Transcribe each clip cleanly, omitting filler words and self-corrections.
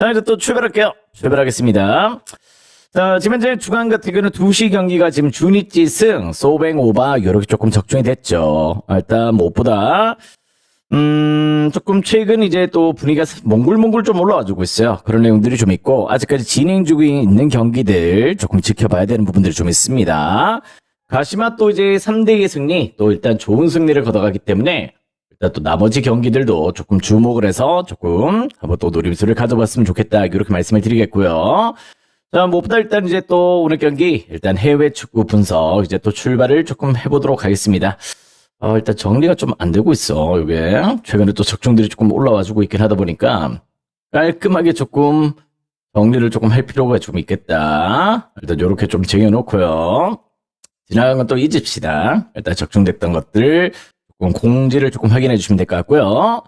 자, 이제 또 출발할게요. 출발하겠습니다. 자, 지금 현재 주간 같은 경우는 2시 경기가 지금 주니찌 승, 소뱅 오바, 이렇게 조금 적중이 됐죠. 일단 무엇보다, 조금 최근 이제 또 분위기가 몽글몽글 좀 올라와주고 있어요. 그런 내용들이 좀 있고, 아직까지 진행 중에 있는 경기들 조금 지켜봐야 되는 부분들이 좀 있습니다. 가시마 또 이제 3대2의 승리, 또 일단 좋은 승리를 거둬가기 때문에, 일단 또 나머지 경기들도 조금 주목을 해서 조금 한번 또 노림수를 가져봤으면 좋겠다. 이렇게 말씀을 드리겠고요. 자, 무엇보다 일단 이제 또 오늘 경기, 일단 해외 축구 분석, 이제 또 출발을 조금 해보도록 하겠습니다. 일단 정리가 좀 안 되고 있어, 이게. 최근에 또 적중들이 조금 올라와주고 있긴 하다 보니까 깔끔하게 조금 정리를 조금 할 필요가 좀 있겠다. 일단 요렇게 좀 정해놓고요. 지나간 건 또 잊읍시다. 일단 적중됐던 것들 조금 공지를 조금 확인해 주시면 될 것 같고요.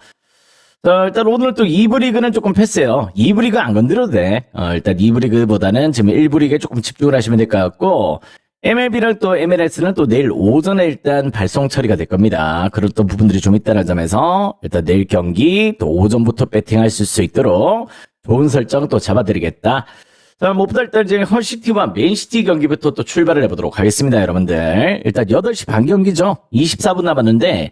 자, 일단 오늘 또 2부 리그는 조금 패스해요. 2부 리그 안 건드려도 돼. 일단 2부 리그보다는 지금 1부 리그에 조금 집중을 하시면 될 것 같고, MLB랑 또 MLS는 또 내일 오전에 일단 발송 처리가 될 겁니다. 그런 또 부분들이 좀 있다는 점에서 일단 내일 경기 또 오전부터 배팅하실 수 있도록 좋은 설정 또 잡아드리겠다. 자, 무엇보다 일단 이제 헐시티와 맨시티 경기부터 또 출발을 해보도록 하겠습니다, 여러분들. 일단 8시 반 경기죠. 24분 남았는데,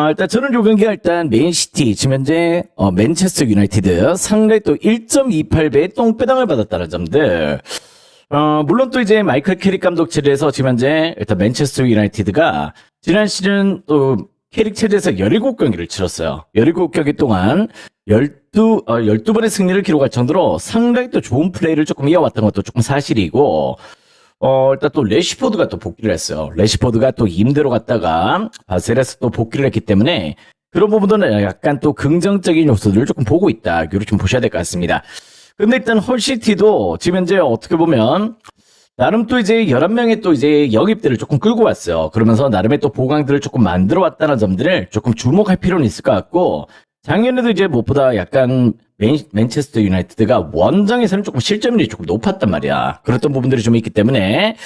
일단 저는 요 경기가 일단 맨시티, 지금 현재, 맨체스터 유나이티드 상대 또 1.28배의 똥배당을 받았다는 점들. 물론 또 이제 마이클 캐릭 감독 체제에서 지금 현재 일단 맨체스터 유나이티드가 지난 시즌 또 캐릭 체제에서 17경기를 치렀어요. 17경기 동안 12번의 승리를 기록할 정도로 상당히 또 좋은 플레이를 조금 이어왔던 것도 조금 사실이고, 일단 또 레시포드가 또 복귀를 했어요. 레시포드가 또 임대로 갔다가 바셀에서 또 복귀를 했기 때문에 그런 부분들은 약간 또 긍정적인 요소들을 조금 보고 있다. 이렇게 좀 보셔야 될 것 같습니다. 근데 일단 헐시티도 지금 현재 어떻게 보면 나름 또 이제 11명의 또 이제 영입들을 조금 끌고 왔어요. 그러면서 나름의 또 보강들을 조금 만들어 왔다는 점들을 조금 주목할 필요는 있을 것 같고, 작년에도 이제 무엇보다 약간 맨체스터 유나이티드가 원정에서는 조금 실점률이 조금 높았단 말이야. 그랬던 부분들이 좀 있기 때문에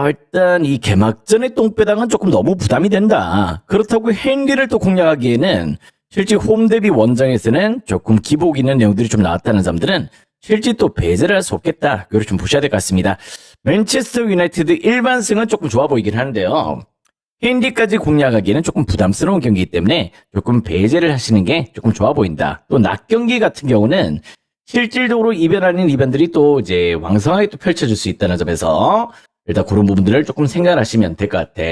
일단 이 개막전의 똥배당은 조금 너무 부담이 된다. 그렇다고 헨리를 또 공략하기에는 실제 홈 대비 원정에서는 조금 기복 있는 내용들이 좀 나왔다는 점들은 실제 또 배제를 할 수 없겠다. 이걸 좀 보셔야 될 것 같습니다. 맨체스터 유나이티드 일반승은 조금 좋아 보이긴 하는데요. 헨리까지 공략하기에는 조금 부담스러운 경기이기 때문에 조금 배제를 하시는 게 조금 좋아 보인다. 또 낮 경기 같은 경우는 실질적으로 이변 아닌 이변들이 또 이제 왕성하게 또 펼쳐질 수 있다는 점에서 일단 그런 부분들을 조금 생각하시면 될 것 같아.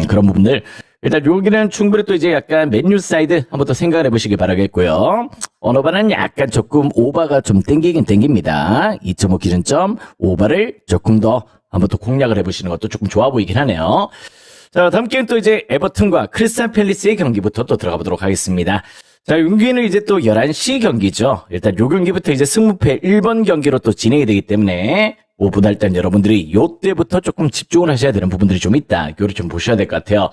그런 부분들. 일단 여기는 충분히 또 이제 약간 맨유 사이드 한번 더 생각을 해보시기 바라겠고요. 언어바는 약간 조금 오바가 좀 땡기긴 땡깁니다. 2.5 기준점 오바를 조금 더 한번 또 공략을 해보시는 것도 조금 좋아 보이긴 하네요. 자, 다음 게임 또 이제 에버튼과 크리스탈 팰리스의 경기부터 또 들어가 보도록 하겠습니다. 자, 여기는 이제 또 11시 경기죠. 일단 요 경기부터 이제 승무패 1번 경기로 또 진행이 되기 때문에 무엇보다 일단 여러분들이 요 때부터 조금 집중을 하셔야 되는 부분들이 좀 있다. 이거를 좀 보셔야 될 것 같아요.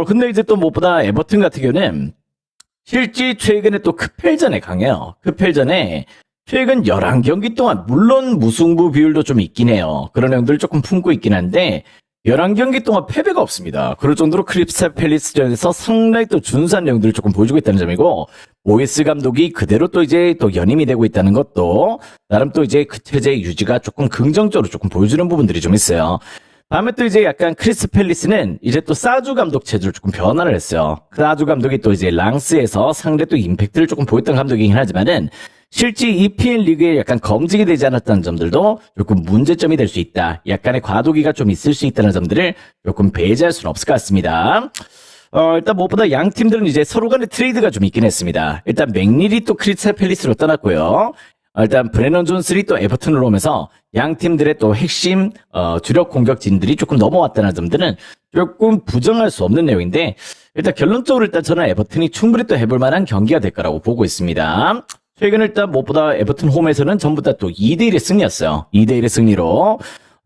근데 이제 또 무엇보다 에버튼 같은 경우는 실제 최근에 또 크펠전에 강해요. 크펠전에 최근 11경기 동안 물론 무승부 비율도 좀 있긴 해요. 그런 내용들을 조금 품고 있긴 한데 11경기 동안 패배가 없습니다. 그럴 정도로 크리스탈 팰리스전에서 상당히 또 준수한 내용들을 조금 보여주고 있다는 점이고, 모이스 감독이 그대로 또 이제 또 연임이 되고 있다는 것도 나름 또 이제 그 체제의 유지가 조금 긍정적으로 조금 보여주는 부분들이 좀 있어요. 다음에 또 이제 약간 크리스탈 팰리스는 이제 또 사주 감독 체제로 조금 변화를 했어요. 사주 감독이 또 이제 랑스에서 상대 또 임팩트를 조금 보였던 감독이긴 하지만은 실제 EPL 리그에 약간 검증이 되지 않았다는 점들도 조금 문제점이 될 수 있다. 약간의 과도기가 좀 있을 수 있다는 점들을 조금 배제할 수는 없을 것 같습니다. 일단 무엇보다 양 팀들은 이제 서로 간의 트레이드가 좀 있긴 했습니다. 일단 맥닐이 또 크리스탈 팰리스로 떠났고요. 일단 브레넌 존스리 또 에버튼으로 오면서 양 팀들의 또 핵심 주력 공격진들이 조금 넘어왔다는 점들은 조금 부정할 수 없는 내용인데, 일단 결론적으로 일단 저는 에버튼이 충분히 또 해볼 만한 경기가 될 거라고 보고 있습니다. 최근 일단 무엇보다 에버튼 홈에서는 전부 다 또 2대1의 승리였어요. 2대1의 승리로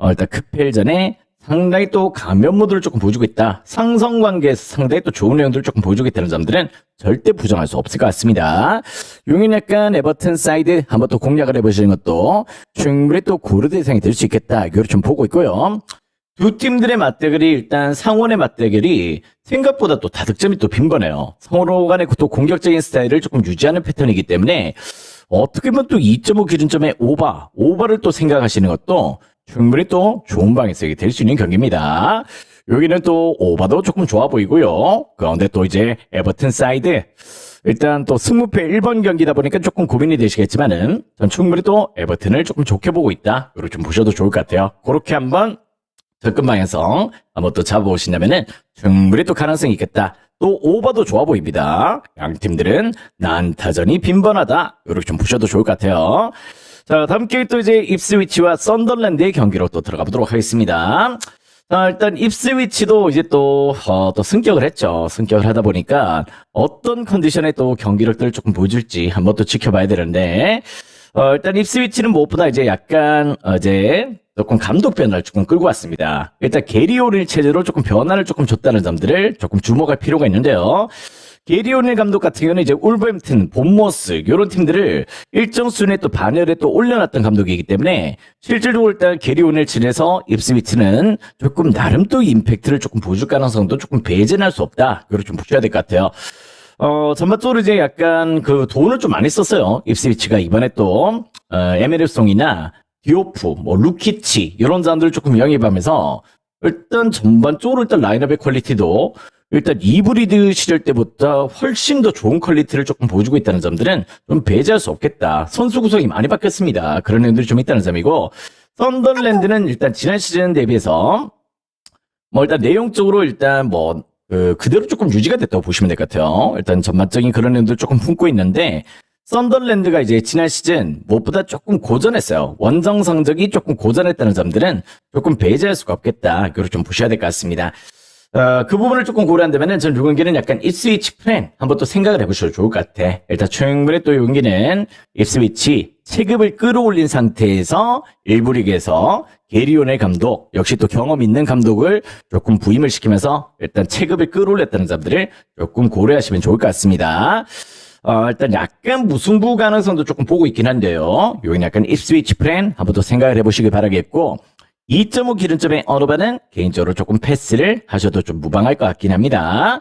일단 크펠전에 상당히 또 감면 모드를 조금 보여주고 있다. 상성관계에서 상당히 또 좋은 내용들을 조금 보여주고 있다는 점들은 절대 부정할 수 없을 것 같습니다. 용인 약간 에버튼 사이드 한번 또 공략을 해보시는 것도 충분히 또 고려 대상이 될 수 있겠다. 이걸 좀 보고 있고요. 두 팀들의 맞대결이 일단 상원의 맞대결이 생각보다 또 다득점이 또 빈번해요. 서로 간의 또 공격적인 스타일을 조금 유지하는 패턴이기 때문에 어떻게 보면 또 2.5 기준점의 오버를 또 생각하시는 것도 충분히 또 좋은 방향성이 될 수 있는 경기입니다. 여기는 또 오버도 조금 좋아 보이고요. 그런데 또 이제 에버튼 사이드. 일단 또 승무패 1번 경기다 보니까 조금 고민이 되시겠지만은 전 충분히 또 에버튼을 조금 좋게 보고 있다. 이렇게 좀 보셔도 좋을 것 같아요. 그렇게 한번 접근 방향성 한번 또 잡아보신다면은 충분히 또 가능성이 있겠다. 또 오버도 좋아 보입니다. 양 팀들은 난타전이 빈번하다. 이렇게 좀 보셔도 좋을 것 같아요. 자, 다음 게임 또 이제 입스위치와 썬더랜드의 경기로 또 들어가 보도록 하겠습니다. 자, 일단 입스위치도 이제 또 승격을 했죠. 승격을 하다 보니까 어떤 컨디션에 또 경기력들을 조금 보여줄지 한번 또 지켜봐야 되는데, 일단 입스위치는 무엇보다 이제 약간 이제 조금 감독 변화를 조금 끌고 왔습니다. 일단 게리 오닐 체제로 조금 변화를 조금 줬다는 점들을 조금 주목할 필요가 있는데요. 게리 오닐 감독 같은 경우는 이제 울버햄튼, 본머스 이런 팀들을 일정 수준의 또 반열에 또 올려놨던 감독이기 때문에 실질적으로 일단 게리 오닐 측에서 입스위치는 조금 나름 또 임팩트를 조금 보여줄 가능성도 조금 배제할 수 없다. 이걸 좀 보셔야 될 것 같아요. 전반적으로 이제 약간 그 돈을 좀 많이 썼어요. 입스위치가 이번에 또 에메르송이나 디오프, 루키치 이런 사람들을 조금 영입하면서 일단 전반적으로 일단 라인업의 퀄리티도 일단 이브리드 시절 때보다 훨씬 더 좋은 퀄리티를 조금 보여주고 있다는 점들은 좀 배제할 수 없겠다. 선수 구성이 많이 바뀌었습니다. 그런 내용들이 좀 있다는 점이고, 썬더랜드는 일단 지난 시즌 대비해서 일단 내용적으로 일단 그대로 조금 유지가 됐다고 보시면 될 것 같아요. 일단 전반적인 그런 내용들 조금 품고 있는데, 썬더랜드가 이제 지난 시즌 무엇보다 조금 고전했어요. 원정 성적이 조금 고전했다는 점들은 조금 배제할 수가 없겠다. 이걸 좀 보셔야 될 것 같습니다. 그 부분을 조금 고려한다면은 전 요 경기는 약간 입스위치 플랜 한번 또 생각을 해보셔도 좋을 것 같아. 일단 충분히 또 요 경기는 입스위치 체급을 끌어올린 상태에서 일부 리그에서 게리 오닐 감독 역시 또 경험 있는 감독을 조금 부임을 시키면서 일단 체급을 끌어올렸다는 점들을 조금 고려하시면 좋을 것 같습니다. 일단 약간 무승부 가능성도 조금 보고 있긴 한데요. 여기는 약간 입스위치 플랜 한번 또 생각을 해보시길 바라겠고, 2.5 기준점의 언어바는 개인적으로 조금 패스를 하셔도 좀 무방할 것 같긴 합니다.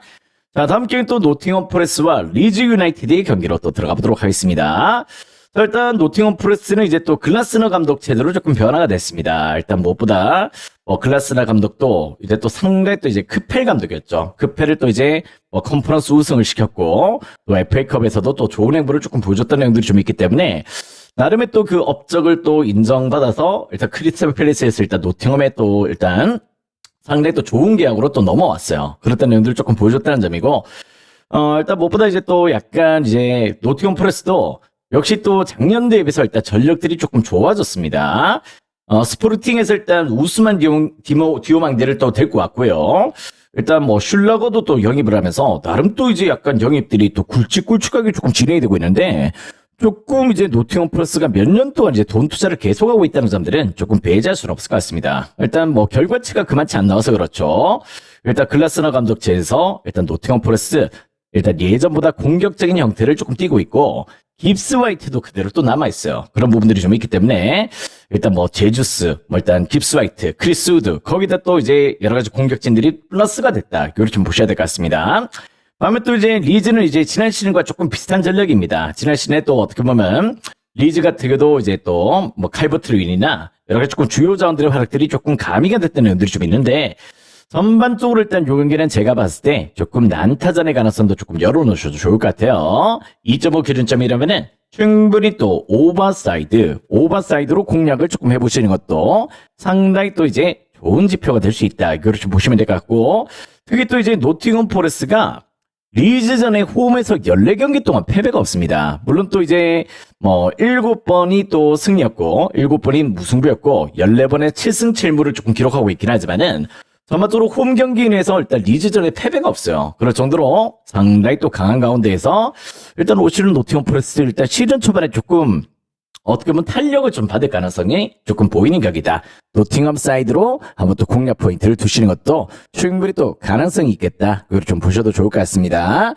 자, 다음 게임 또 노팅엄 포레스트와 리즈 유나이티드의 경기로 또 들어가 보도록 하겠습니다. 자, 일단 노팅엄 포레스트는 이제 또 글라스너 감독 체제로 조금 변화가 됐습니다. 일단 무엇보다 글라스너 감독도 이제 또 상대 또 이제 크펠 감독이었죠. 크펠을 또 이제 컨퍼런스 우승을 시켰고 또 FA컵에서도 또 좋은 행보를 조금 보여줬던 내용들이 좀 있기 때문에 나름의 또 그 업적을 또 인정받아서 일단 크리스탈 팰리스에서 일단 노팅엄에 또 일단 상당히 또 좋은 계약으로 또 넘어왔어요. 그랬던 내용들을 조금 보여줬다는 점이고, 일단 무엇보다 이제 또 약간 이제 노팅엄 포레스트도 역시 또 작년 대비해서 일단 전력들이 조금 좋아졌습니다. 스포르팅에서 일단 우스만 디오망대를 또 데리고 왔고요. 일단 슐라거도 또 영입을 하면서 나름 또 이제 약간 영입들이 또 굵직굵직하게 조금 진행이 되고 있는데, 조금 이제 노팅엄 포레스트가 몇 년 동안 이제 돈 투자를 계속하고 있다는 점들은 조금 배제할 수는 없을 것 같습니다. 일단 결과치가 그만치 안 나와서 그렇죠. 일단 글라스너 감독체에서 일단 노팅엄 포레스트 일단 예전보다 공격적인 형태를 조금 띠고 있고, 깁스 화이트도 그대로 또 남아있어요. 그런 부분들이 좀 있기 때문에 일단 제주스, 일단 깁스 화이트, 크리스 우드 거기다 또 이제 여러 가지 공격진들이 플러스가 됐다. 이걸 좀 보셔야 될 것 같습니다. 다음에 또 이제 리즈는 이제 지난 시즌과 조금 비슷한 전력입니다. 지난 시즌에 또 어떻게 보면 리즈 같은 경우도 이제 또 칼버트 윈이나 여러 가지 조금 주요 자원들의 활약들이 조금 가미가 됐던 내용들이 좀 있는데, 전반적으로 일단 요 경기는 제가 봤을 때 조금 난타전의 가능성도 조금 열어놓으셔도 좋을 것 같아요. 2.5 기준점이라면은 충분히 또 오버사이드로 공략을 조금 해보시는 것도 상당히 또 이제 좋은 지표가 될 수 있다. 이걸 좀 보시면 될 것 같고, 특히 또 이제 노팅엄 포레스트가 리즈전에 홈에서 14경기 동안 패배가 없습니다. 물론 또 이제 7번이 또 승리였고 7번이 무승부였고 14번의 7승 7무를 조금 기록하고 있긴 하지만은 전반적으로 홈 경기에 인해서 일단 리즈전에 패배가 없어요. 그럴 정도로 상당히 또 강한 가운데에서 일단 올 시즌 노팅엄 포레스트 일단 시즌 초반에 조금 어떻게 보면 탄력을 좀 받을 가능성이 조금 보이는 격이다. 노팅엄 사이드로 한번 또 공략 포인트를 두시는 것도 충분히 또 가능성이 있겠다. 그걸 좀 보셔도 좋을 것 같습니다.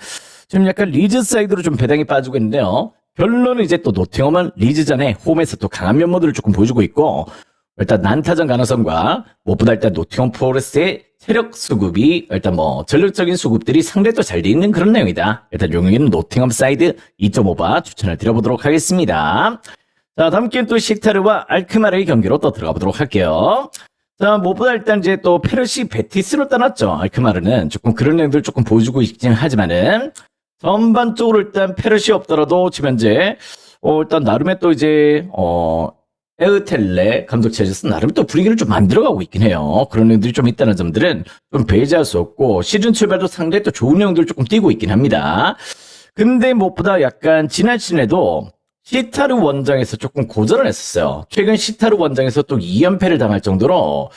지금 약간 리즈 사이드로 좀 배당이 빠지고 있는데요. 결론은 이제 또 노팅엄은 리즈전에 홈에서 또 강한 면모들을 조금 보여주고 있고, 일단 난타전 가능성과 무엇보다 일단 노팅엄 포레스트의 체력 수급이 일단 뭐 전력적인 수급들이 상당히 또 잘 돼 있는 그런 내용이다. 일단 요 경기는 노팅엄 사이드 2.5바 추천을 드려보도록 하겠습니다. 자, 다음 게임 또 시타르와 알크마르의 경기로 또 들어가 보도록 할게요. 자, 무엇보다 일단 이제 또 페르시 베티스로 떠났죠. 알크마르는 조금 그런 내용들 조금 보여주고 있긴 하지만은 전반적으로 일단 페르시 없더라도 지금 현재 일단 나름의 또 이제 에으텔레 감독 체제에서 나름 또 분위기를 좀 만들어가고 있긴 해요. 그런 내용들이 좀 있다는 점들은 좀 배제할 수 없고 시즌 출발도 상당히 또 좋은 내용들을 조금 띄고 있긴 합니다. 근데 무엇보다 약간 지난 시즌에도 시타르 원정에서 조금 고전을 했었어요. 최근 시타르 원정에서 또 2연패를 당할 정도로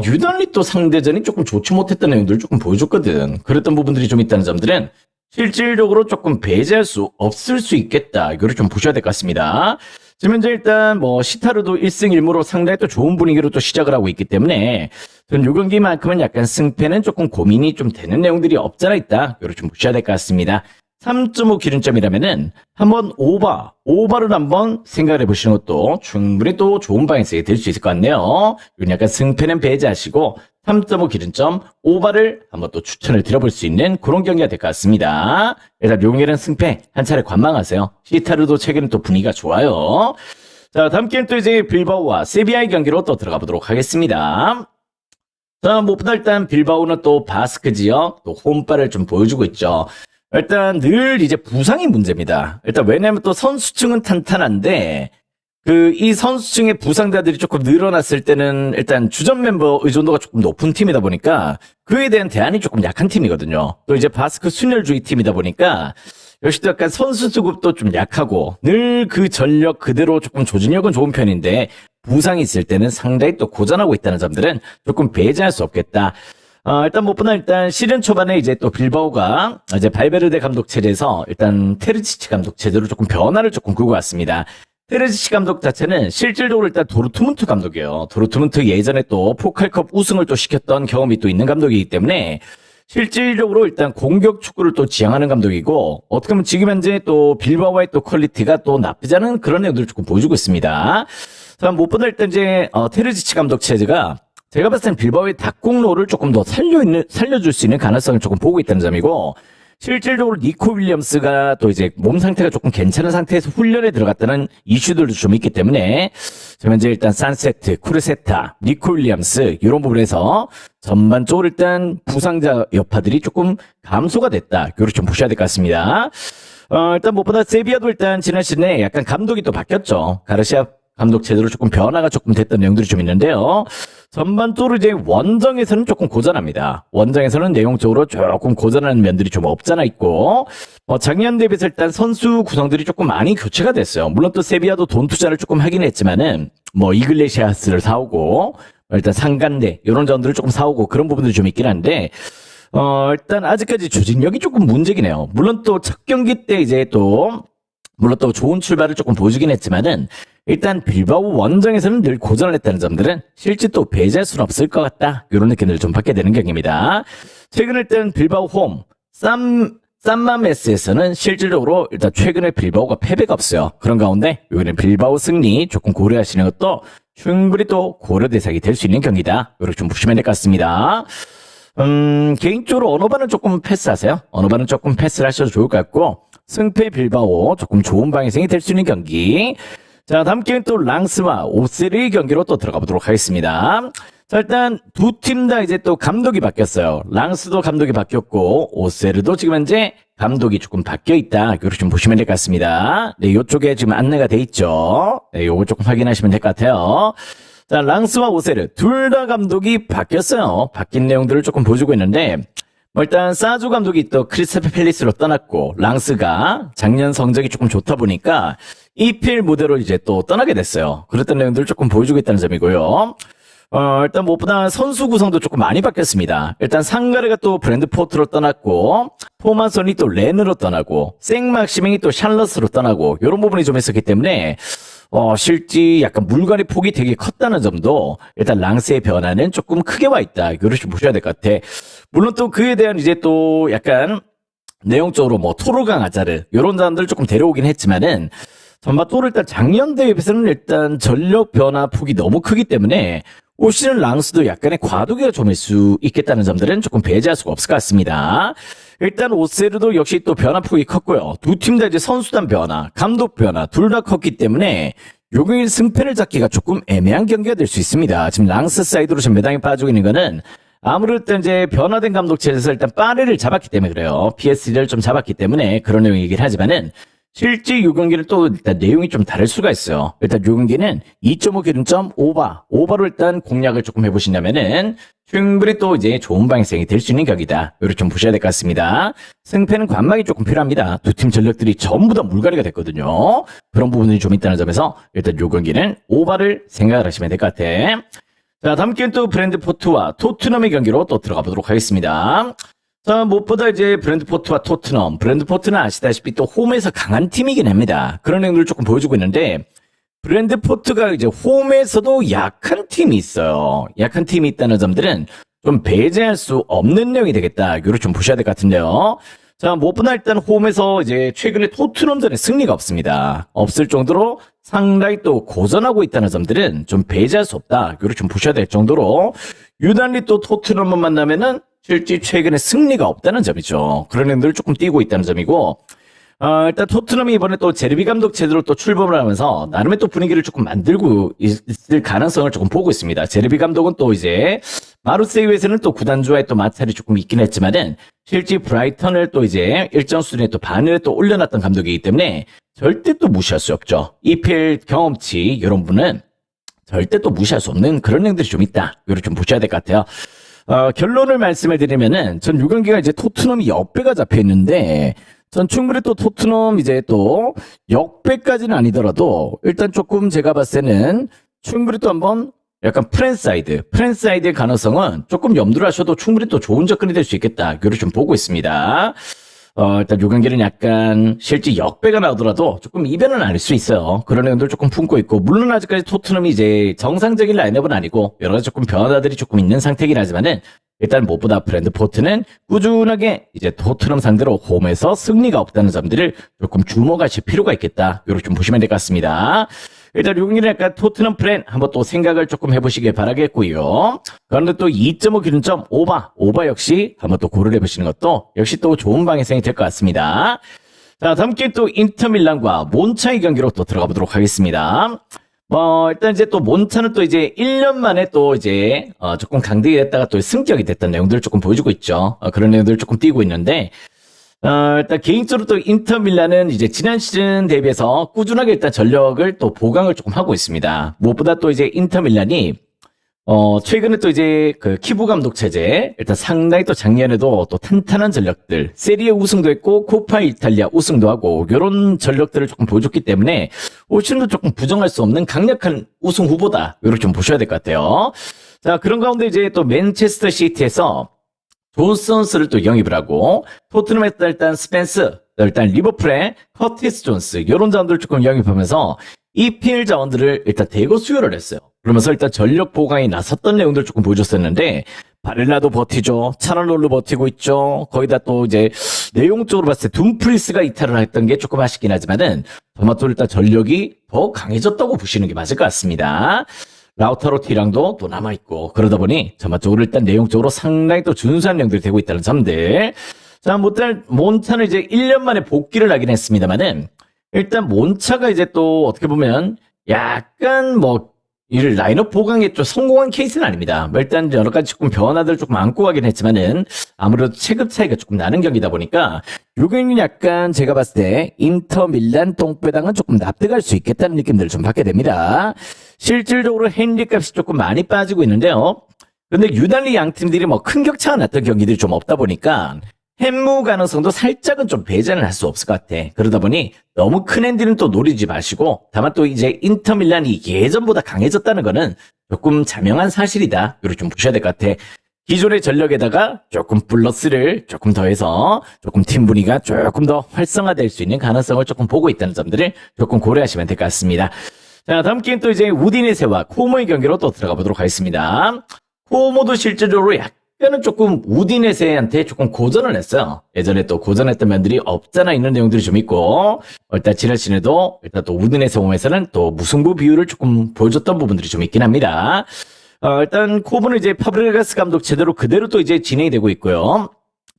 유달리 또 상대전이 조금 좋지 못했던 내용들을 조금 보여줬거든. 그랬던 부분들이 좀 있다는 점들은 실질적으로 조금 배제할 수 없을 수 있겠다. 이거를 좀 보셔야 될 것 같습니다. 지금 현재 일단 뭐 시타르도 1승 1무로 상당히 또 좋은 분위기로 또 시작을 하고 있기 때문에 저는 요 경기만큼은 약간 승패는 조금 고민이 좀 되는 내용들이 없잖아 있다. 이거를 좀 보셔야 될 것 같습니다. 3.5 기준점이라면은 한번 오버를 한번 생각을 해보시는 것도 충분히 또 좋은 방향성이 될 수 있을 것 같네요. 이건 약간 승패는 배제하시고 3.5 기준점 오버를 한번 또 추천을 드려볼 수 있는 그런 경기가 될 것 같습니다. 일단 용일은 승패 한 차례 관망하세요. 시타르도 최근에 또 분위기가 좋아요. 자, 다음 게임 또 이제 빌바오와 세비야의 경기로 또 들어가 보도록 하겠습니다. 자, 무엇보다 일단 빌바오는 또 바스크 지역 또 홈발을 좀 보여주고 있죠. 일단 늘 이제 부상이 문제입니다. 일단 왜냐면 또 선수층은 탄탄한데 이 선수층의 부상자들이 조금 늘어났을 때는 일단 주전 멤버 의존도가 조금 높은 팀이다 보니까 그에 대한 대안이 조금 약한 팀이거든요. 또 이제 바스크 순혈주의 팀이다 보니까 역시 또 약간 선수 수급도 좀 약하고 늘 그 전력 그대로 조금 조직력은 좋은 편인데 부상이 있을 때는 상당히 또 고전하고 있다는 점들은 조금 배제할 수 없겠다. 일단 무엇보다 일단 시즌 초반에 이제 또 빌바오가 이제 발베르데 감독 체제에서 일단 테르치치 감독 체제로 조금 변화를 조금 끌고 왔습니다. 테르치치 감독 자체는 실질적으로 일단 도르트문트 감독이에요. 도르트문트 예전에 또 포칼컵 우승을 또 시켰던 경험이 또 있는 감독이기 때문에 실질적으로 일단 공격 축구를 또 지향하는 감독이고 어떻게 보면 지금 현재 또 빌바오의 또 퀄리티가 또 나쁘지 않은 그런 내용들을 조금 보여주고 있습니다. 자, 무엇보다 일단 이제 테르치치 감독 체제가 제가 봤을 땐 빌바오의 닭공로를 조금 더 살려줄 수 있는 가능성을 조금 보고 있다는 점이고 실질적으로 니코 윌리엄스가 또 이제 몸 상태가 조금 괜찮은 상태에서 훈련에 들어갔다는 이슈들도 좀 있기 때문에 지금 현재 일단 산세트, 쿠르세타, 니코 윌리엄스 이런 부분에서 전반적으로 일단 부상자 여파들이 조금 감소가 됐다. 이걸 좀 보셔야 될 것 같습니다. 일단 무엇보다 세비야도 일단 지난 시즌에 약간 감독이 또 바뀌었죠. 가르시아 감독 체제로 조금 변화가 조금 됐던 내용들이 좀 있는데요. 전반적으로 이제 원정에서는 조금 고전합니다. 원정에서는 내용적으로 조금 고전하는 면들이 좀 없잖아 있고, 작년 대비해서 일단 선수 구성들이 조금 많이 교체가 됐어요. 물론 또 세비야도 돈 투자를 조금 하긴 했지만은, 이글레시아스를 사오고, 일단 상간대, 이런 점들을 조금 사오고 그런 부분들이 좀 있긴 한데, 일단 아직까지 조직력이 조금 문제긴 해요. 물론 또 첫 경기 때 이제 물론 또 좋은 출발을 조금 보여주긴 했지만은, 일단 빌바오 원정에서는 늘 고전을 했다는 점들은 실제 또 배제할 수는 없을 것 같다. 이런 느낌을 좀 받게 되는 경기입니다. 최근 일단 빌바오 홈 산마메스에서는 실질적으로 일단 최근에 빌바오가 패배가 없어요. 그런 가운데 이번엔 빌바오 승리 조금 고려하시는 것도 충분히 또 고려 대상이 될 수 있는 경기다. 이렇게 좀 보시면 될 것 같습니다. 개인적으로 언어반은 조금 패스하세요. 언어반은 조금 패스를 하셔도 좋을 것 같고 승패 빌바오 조금 좋은 방향성이 될 수 있는 경기. 자, 다음 게임 또 랑스와 오세르의 경기로 또 들어가 보도록 하겠습니다. 자, 일단 두 팀 다 이제 또 감독이 바뀌었어요. 랑스도 감독이 바뀌었고 오세르도 지금 현재 감독이 조금 바뀌어 있다. 이걸 좀 보시면 될 것 같습니다. 네, 요쪽에 지금 안내가 돼 있죠. 네, 요거 조금 확인하시면 될 것 같아요. 자, 랑스와 오세르 둘 다 감독이 바뀌었어요. 바뀐 내용들을 조금 보여주고 있는데 일단 사주 감독이 또 크리스탈 팰리스로 떠났고 랑스가 작년 성적이 조금 좋다 보니까 EPL 무대로 이제 또 떠나게 됐어요. 그랬던 내용들을 조금 보여주고 있다는 점이고요. 일단 무엇보다 선수 구성도 조금 많이 바뀌었습니다. 일단 상가르가 또 브랜드포트로 떠났고 토마손이 또 렌으로 떠나고 생막시맹이 또 샬럿으로 떠나고 이런 부분이 좀 있었기 때문에 실제 약간 물건의 폭이 되게 컸다는 점도 일단 랑스의 변화는 조금 크게 와 있다. 이거를 좀 보셔야 될 것 같아. 물론 또 그에 대한 이제 또 약간 내용적으로 토르강 아자르 이런 사람들을 조금 데려오긴 했지만은 전반적으로 일단 작년 대회에서는 일단 전력 변화 폭이 너무 크기 때문에 올 시즌 랑스도 약간의 과도기가 좀일 수 있겠다는 점들은 조금 배제할 수가 없을 것 같습니다. 일단 오세르도 역시 또 변화폭이 컸고요. 두 팀 다 이제 선수단 변화, 감독 변화 둘 다 컸기 때문에 요경일 승패를 잡기가 조금 애매한 경기가 될 수 있습니다. 지금 랑스 사이드로 지금 매당에 빠지고 있는 거는 아무래도 이제 변화된 감독체에서 일단 빠레를 잡았기 때문에 그래요. PS를 좀 잡았기 때문에 그런 내용이긴 하지만은 실제 요 경기는 또 일단 내용이 좀 다를 수가 있어요. 일단 요 경기는 2.5 기준점 오버로 일단 공략을 조금 해보신다면은 충분히 또 이제 좋은 방향성이 될 수 있는 경기다. 이렇게 좀 보셔야 될 것 같습니다. 승패는 관망이 조금 필요합니다. 두 팀 전력들이 전부 다 물갈이가 됐거든요. 그런 부분들이 좀 있다는 점에서 일단 요 경기는 오버를 생각을 하시면 될 것 같아. 자, 다음 게임 또 브랜드포트와 토트넘의 경기로 또 들어가 보도록 하겠습니다. 자, 무엇보다 이제 브랜드포트와 토트넘. 브랜드포트는 아시다시피 또 홈에서 강한 팀이긴 합니다. 그런 행동을 조금 보여주고 있는데, 브랜드포트가 이제 홈에서도 약한 팀이 있어요. 약한 팀이 있다는 점들은 좀 배제할 수 없는 내용이 되겠다. 이걸 좀 보셔야 될 것 같은데요. 자, 무엇보다 일단 홈에서 이제 최근에 토트넘전에 승리가 없습니다. 없을 정도로 상당히 또 고전하고 있다는 점들은 좀 배제할 수 없다. 이걸 좀 보셔야 될 정도로 유난히 또 토트넘을 만나면은 실제 최근에 승리가 없다는 점이죠. 그런 행동을 조금 띄고 있다는 점이고, 일단 토트넘이 이번에 또 제르비 감독 체제로 또 출범을 하면서 나름의 또 분위기를 조금 만들고 있을 가능성을 조금 보고 있습니다. 제르비 감독은 또 이제 마르세유에서는 또 구단주와의 또 마찰이 조금 있긴 했지만은 실제 브라이턴을 또 이제 일정 수준의 또 반을 또 올려놨던 감독이기 때문에 절대 또 무시할 수 없죠. EPL 경험치 이런 분은 절대 또 무시할 수 없는 그런 행동들이 좀 있다. 이걸 좀 보셔야 될 것 같아요. 결론을 말씀을 드리면은 전 6경기가 이제 토트넘이 역배가 잡혀 있는데 전 충분히 또 토트넘 이제 또 역배까지는 아니더라도 일단 조금 제가 봤을 때는 충분히 또 한번 약간 프랜사이드의 가능성은 조금 염두를 하셔도 충분히 또 좋은 접근이 될 수 있겠다. 이걸 좀 보고 있습니다. 일단 요 경기는 약간 실제 역배가 나오더라도 조금 이변은 아닐 수 있어요. 그런 내용들 조금 품고 있고, 물론 아직까지 토트넘이 이제 정상적인 라인업은 아니고 여러 가지 조금 변화들이 조금 있는 상태이긴 하지만은 일단 무엇보다 브랜드포트는 꾸준하게 이제 토트넘 상대로 홈에서 승리가 없다는 점들을 조금 주목하실 필요가 있겠다. 이렇게 좀 보시면 될 것 같습니다. 일단 요 경기는 약간 토트넘 플랜 한번 또 생각을 조금 해보시길 바라겠고요. 그런데 또 2.5 기준점 오버 역시 한번 또 고려를 해보시는 것도 역시 또 좋은 방향성이 될 것 같습니다. 자, 다음 게임 또 인터밀란과 몬차의 경기로 또 들어가 보도록 하겠습니다. 일단 이제 또 몬차는 또 이제 1년 만에 또 이제 조금 강등이 됐다가 또 승격이 됐던 내용들을 조금 보여주고 있죠. 그런 내용들을 조금 띄고 있는데, 일단 개인적으로 또 인터밀란은 이제 지난 시즌 대비해서 꾸준하게 일단 전력을 또 보강을 조금 하고 있습니다. 무엇보다 또 이제 인터밀란이 최근에 또 이제 그 키부 감독 체제 일단 상당히 또 작년에도 또 탄탄한 전력들 세리에 우승도 했고 코파 이탈리아 우승도 하고 이런 전력들을 조금 보여줬기 때문에 올 시즌도 조금 부정할 수 없는 강력한 우승 후보다 이렇게 좀 보셔야 될 것 같아요. 자, 그런 가운데 이제 또 맨체스터 시티에서 존슨스를 또 영입을 하고 토트넘에서 일단 스펜스, 일단 리버풀의 커티스 존스 이런 자원들을 조금 영입하면서 EPL 자원들을 일단 대거 수요를 했어요. 그러면서 일단 전력 보강에 나섰던 내용들을 조금 보여줬었는데 바렐라도 버티죠. 차랄롤로 버티고 있죠. 거기다 또 이제 내용적으로 봤을 때 둠프리스가 이탈을 했던 게 조금 아쉽긴 하지만은 토마토 일단 전력이 더 강해졌다고 보시는 게 맞을 것 같습니다. 라우타로 티랑도 또 남아있고 그러다 보니 전반적으로 일단 내용적으로 상당히 또 준수한 내용들이 되고 있다는 점들. 자, 몬차는 이제 1년 만에 복귀를 하긴 했습니다만은 일단 몬차가 이제 또 어떻게 보면 약간 이 라인업 보강에 좀 성공한 케이스는 아닙니다. 일단 여러 가지 조금 변화들 조금 안고 가긴 했지만은 아무래도 체급 차이가 조금 나는 경기다 보니까 요 경기는 약간 제가 봤을 때 인터 밀란 똥배당은 조금 납득할 수 있겠다는 느낌들을 좀 받게 됩니다. 실질적으로 헨리 값이 조금 많이 빠지고 있는데요. 근데 유달리 양 팀들이 큰 격차가 났던 경기들이 좀 없다 보니까 햄무 가능성도 살짝은 좀 배제는 할 수 없을 것 같아. 그러다 보니 너무 큰 핸디는 또 노리지 마시고 다만 또 이제 인터밀란이 예전보다 강해졌다는 거는 조금 자명한 사실이다. 이렇게 좀 보셔야 될 것 같아. 기존의 전력에다가 조금 플러스를 조금 더해서 조금 팀 분위기가 조금 더 활성화될 수 있는 가능성을 조금 보고 있다는 점들을 조금 고려하시면 될 것 같습니다. 자, 다음 게임 또 이제 우디네세와 코모의 경기로 또 들어가 보도록 하겠습니다. 코모도 실질적으로 약간은 조금 우디네세한테 조금 고전을 했어요. 예전에 또 고전했던 면들이 없잖아 있는 내용들이 좀 있고, 일단 지난 시즌에도 일단 또 우디네세 홈에서는 또 무승부 비율을 조금 보여줬던 부분들이 좀 있긴 합니다. 일단 코브는 이제 파브레가스 감독 제대로 그대로 또 이제 진행이 되고 있고요.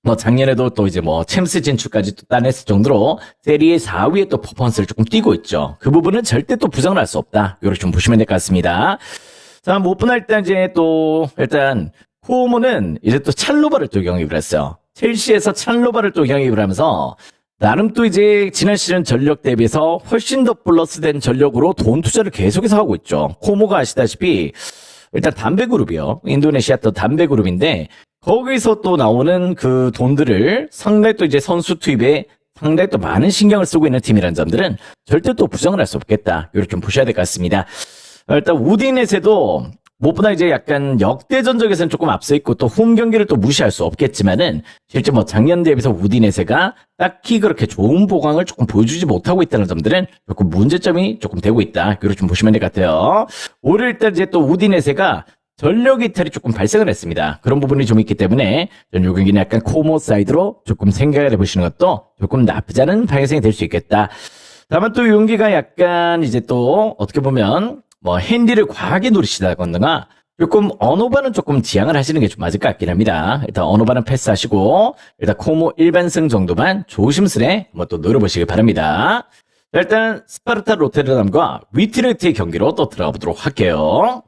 뭐 작년에도 또 이제 뭐 챔스 진출까지 또 따냈을 정도로 세리에 4위에 또 퍼포먼스를 조금 띄고 있죠. 그 부분은 절대 또 부정을 할 수 없다. 이렇게 좀 보시면 될 것 같습니다. 자, 무엇보다 일단 이제 또 일단 코모는 이제 또 찰로바를 또 영입을 했어요. 첼시에서 찰로바를 또 영입을 하면서 나름 또 이제 지난 시즌 전력 대비해서 훨씬 더 플러스된 전력으로 돈 투자를 계속해서 하고 있죠. 코모가 아시다시피 일단 담배 그룹이요. 인도네시아 또 담배 그룹인데 거기서 또 나오는 그 돈들을 상당히 또 이제 선수 투입에 상당히 또 많은 신경을 쓰고 있는 팀이라는 점들은 절대 또 부정을 할 수 없겠다. 이렇게 좀 보셔야 될 것 같습니다. 일단 우디넷에도 무엇보다 이제 약간 역대 전적에서는 조금 앞서 있고 또 홈 경기를 또 무시할 수 없겠지만은 실제 뭐 작년 대비해서 우디넷에가 딱히 그렇게 좋은 보강을 조금 보여주지 못하고 있다는 점들은 조금 문제점이 조금 되고 있다. 이렇게 좀 보시면 될 것 같아요. 올해 일단 이제 또 우디넷에가 전력 이탈이 조금 발생을 했습니다. 그런 부분이 좀 있기 때문에 저는 요 경기는 약간 코모 사이드로 조금 생각을 해보시는 것도 조금 나쁘지 않은 방향성이 될 수 있겠다. 다만 또 이 경기가 약간 이제 또 어떻게 보면 뭐 핸디를 과하게 노리시다거나 조금 언어바는 조금 지양을 하시는 게 좀 맞을 것 같긴 합니다. 일단 언어바는 패스하시고 일단 코모 일반승 정도만 조심스레 한번 또 노려보시길 바랍니다. 자, 일단 스파르타 로테르담과 위트레트의 경기로 또 들어가 보도록 할게요.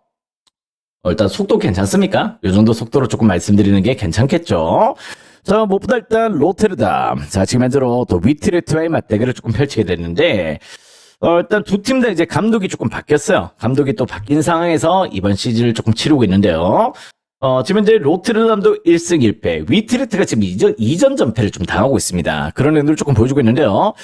일단 속도 괜찮습니까? 이 정도 속도로 조금 말씀드리는 게 괜찮겠죠? 자, 무엇보다 일단 로테르담. 자, 지금 현재로 또 위트레트와의 맞대결을 조금 펼치게 됐는데, 일단 두 팀 다 이제 감독이 조금 바뀌었어요. 감독이 또 바뀐 상황에서 이번 시즌을 조금 치르고 있는데요. 지금 이제 로테르담도 1승 1패, 위트레트가 지금 이전 전패를 좀 당하고 있습니다. 그런 의도를 조금 보여주고 있는데요.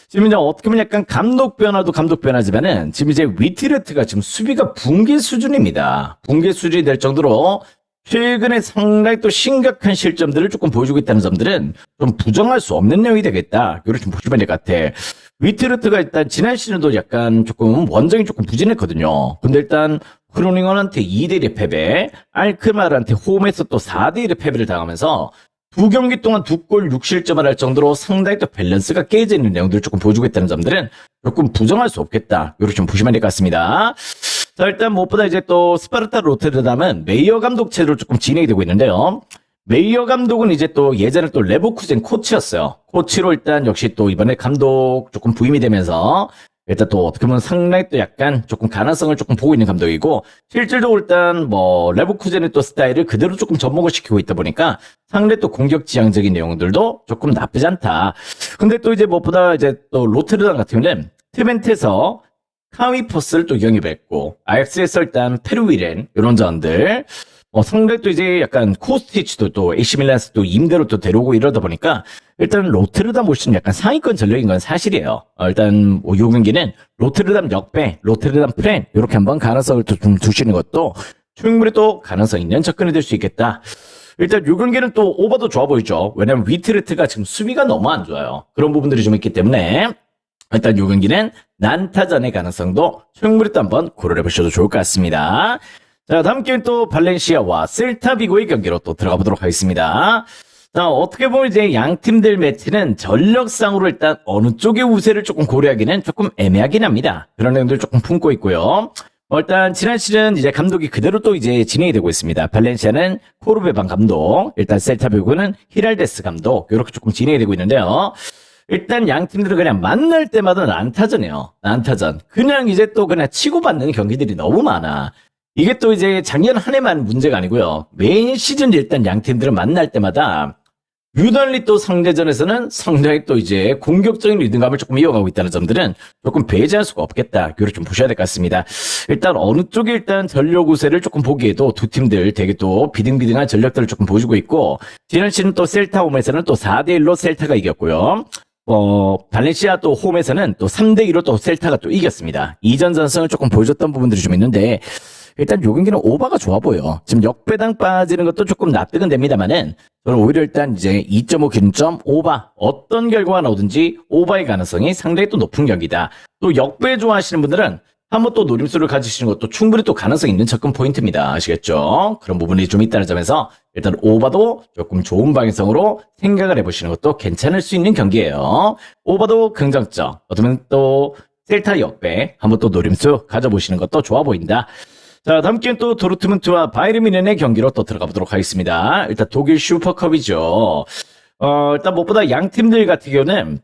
지금 이제 어떻게 보면 약간 감독 변화도 감독 변화지만은 지금 이제 위트레트가 지금 수비가 붕괴 수준입니다. 붕괴 수준이 될 정도로 최근에 상당히 또 심각한 실점들을 조금 보여주고 있다는 점들은 좀 부정할 수 없는 내용이 되겠다. 이렇게 좀 보시면 될 것 같아. 위트레트가 일단 지난 시즌도 약간 조금 원정이 조금 부진했거든요. 근데 일단 크로닝언한테 2대1의 패배, 알크마르한테 홈에서 또 4대1의 패배를 당하면서 두 경기 동안 2골 6실점을 할 정도로 상당히 또 밸런스가 깨져 있는 내용들을 조금 보여주고 있다는 점들은 조금 부정할 수 없겠다. 이렇게 좀 보시면 될 것 같습니다. 자, 일단 무엇보다 이제 또 스파르타 로테르담은 메이어 감독 체제로 조금 진행이 되고 있는데요. 메이어 감독은 이제 또 예전에 또 레버쿠젠 코치였어요. 코치로 일단 역시 또 이번에 감독 조금 부임이 되면서 일단 또 어떻게 보면 상당히 또 약간 조금 가능성을 조금 보고 있는 감독이고 실질적으로 일단 뭐 레버쿠젠의 또 스타일을 그대로 조금 접목을 시키고 있다 보니까 상당히 또 공격 지향적인 내용들도 조금 나쁘지 않다. 근데 또 이제 무엇보다 이제 또 로테르담 같은 경우는 트벤트에서 카위포스를 또 영입했고 아약스에서 일단 페루위렌 이런 점들 상당히 또 이제 약간 코스티치도 또 AC 밀란에서 또 임대로 또 데려오고 이러다 보니까 일단 로테르담 올시는 약간 상위권 전력인 건 사실이에요. 일단 요 경기는 로테르담 역배, 로테르담 프렌 이렇게 한번 가능성을 좀 두시는 것도 충분히 또 가능성 있는 접근이 될 수 있겠다. 일단 요 경기는 또 오버도 좋아 보이죠. 왜냐면 위트레트가 지금 수비가 너무 안 좋아요. 그런 부분들이 좀 있기 때문에 일단 요 경기는 난타전의 가능성도 충분히 또 한번 고려해 보셔도 좋을 것 같습니다. 자, 다음 게임 또 발렌시아와 셀타비고의 경기로 또 들어가 보도록 하겠습니다. 자, 어떻게 보면 이제 양 팀들 매치는 전력상으로 일단 어느 쪽의 우세를 조금 고려하기는 조금 애매하긴 합니다. 그런 내용들 조금 품고 있고요. 일단 지난 시즌 이제 감독이 그대로 또 이제 진행이 되고 있습니다. 발렌시아는 코르베반 감독, 일단 셀타비고는 히랄데스 감독 이렇게 조금 진행이 되고 있는데요. 일단 양 팀들은 그냥 만날 때마다 난타전이에요. 난타전. 그냥 이제 또 그냥 치고받는 경기들이 너무 많아. 이게 또 이제 작년 한 해만 문제가 아니고요. 메인 시즌 일단 양 팀들은 만날 때마다 유달리 또 상대전에서는 상당히 또 이제 공격적인 리듬감을 조금 이어가고 있다는 점들은 조금 배제할 수가 없겠다. 이걸 좀 보셔야 될 것 같습니다. 일단 어느 쪽에 일단 전력 우세를 조금 보기에도 두 팀들 되게 또 비등비등한 전력들을 조금 보여주고 있고 지난 시즌 또 셀타 홈에서는 또 4대1로 셀타가 이겼고요. 발렌시아 또 홈에서는 또 3대2로 또 셀타가 또 이겼습니다. 이전 전성을 조금 보여줬던 부분들이 좀 있는데 일단 요 경기는 오바가 좋아 보여. 지금 역배당 빠지는 것도 조금 납득은 됩니다만은 저는 오히려 일단 이제 2.5 기준점 오바 어떤 결과가 나오든지 오바의 가능성이 상당히 또 높은 경기다. 또 역배 좋아하시는 분들은 한번 또 노림수를 가지시는 것도 충분히 또 가능성 있는 접근 포인트입니다. 아시겠죠? 그런 부분이 좀 있다는 점에서 일단 오바도 조금 좋은 방향성으로 생각을 해보시는 것도 괜찮을 수 있는 경기예요. 오바도 긍정적. 어쩌면 또 셀타 역배 한번 또 노림수 가져보시는 것도 좋아 보인다. 자, 다음 게임 또 도르트문트와 바이에른 뮌헨의 경기로 또 들어가 보도록 하겠습니다. 일단 독일 슈퍼컵이죠. 일단 무엇보다 양 팀들 같은 경우는